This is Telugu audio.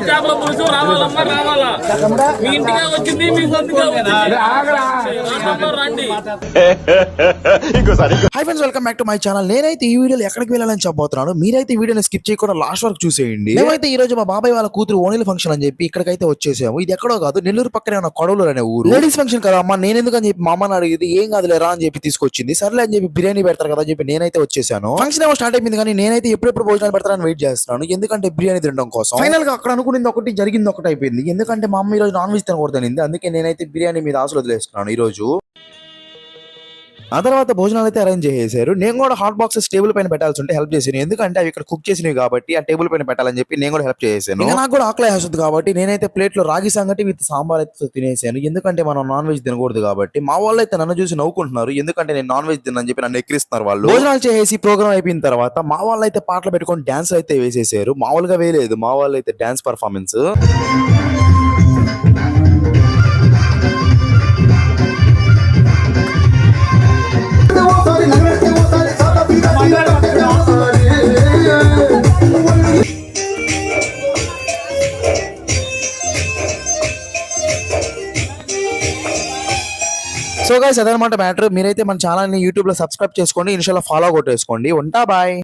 చేపల పులుసు రావాలమ్మా రావాలా మీ ఇంటికే వచ్చింది మీ సొంతగా రండి. Hi friends, welcome back to my channel. నేనైతే ఈ వీడియోలో ఎక్కడికి వెళ్ళాలని చెప్పబోతున్నాను. మీరైతే ఈ వీడియోని స్కిప్ చేయకుండా లాస్ట్ వరకు చూసేయండి. మేమైతే ఈ రోజు మా బాబాయ్ వాళ్ళ కూతురు ఓణీల ఫంక్షన్ అని చెప్పి ఇక్కడికైతే వచ్చేసాము. ఇది ఎక్కడో కాదు, నెల్లూరు పక్కనే ఉన్న కొడవలూరు అనే ఊరు. లేడీస్ ఫంక్షన్ కదా అమ్మా, నేను ఎందుకని చెప్పి మా అమ్మని అడిగింది. ఏం కాదులే రా అని చెప్పి తీసుకొచ్చింది. సర్లే అని చెప్పి బిర్యానీ పెడతారు కదా అని చెప్పి నేనైతే వచ్చేసాను. ఫంక్షన్ ఏమో స్టార్ట్ అయిపోయింది, కానీ నేనైతే ఎప్పుడెప్పుడు భోజనాలు పెడతారని వెయిట్ చేస్తున్నాను. ఎందుకంటే బిర్యానీ తినడం కోసం. ఫైనల్ గా అక్కడ అనుకునేది ఒకటి, జరిగింది ఒకటి అయిపోయింది. ఎందుకంటే మా అమ్మ ఈ రోజు నాన్ వెజ్ తినకూడదనింది. అందుకే నేనైతే బిర్యానీ మీద ఆశలు వదిలేస్తున్నాను ఈ రోజు. ఆ తర్వాత భోజనాలు అయితే అరేంజ్ చేసేసారు. నేను కూడా హాట్ బాక్సెస్ టేబుల్ పైన పెట్టాల్సి ఉంటే హెల్ప్ చేసాను. ఎందుకంటే అవి ఇక్కడ కుక్ చేసినవి కాబట్టి ఆ టేబుల్ పైన పెట్టాలని చెప్పి నేను కూడా హెల్ప్ చేసాను. నాకు కూడా ఆకలి వేస్తుంది కాబట్టి నేనైతే ప్లేట్ లో రాగి సంగటి విత్ సాంబార్ అయితే తినేసాను. ఎందుకంటే మనం నాన్ వెజ్ తినకూడదు కాబట్టి. మా వాళ్ళు అయితే నన్ను చూసి నవ్వుకుంటున్నారు, ఎందుకంటే నేను నాన్ వెజ్ తినని చెప్పి నన్ను ఎక్కిరిస్తున్నారు వాళ్ళు. భోజనాలు చేసి ప్రోగ్రామ్ అయిపోయిన తర్వాత మా వాళ్ళు అయితే పాటలు పెట్టుకొని డాన్స్ అయితే వేసేసారు. మామూలుగా వేయలేదు, మా వాళ్ళు అయితే డాన్స్ పర్ఫార్మెన్స్. సో గైస్, అదనమాట మ్యాటర్. మీరైతే మన ఛానల్ ని యూట్యూబ్ లో సబ్స్క్రైబ్ చేసుకోండి, ఇన్స్టాలో ఫాలో కొట్టేసుకోండి. ఉంటా, బాయ్.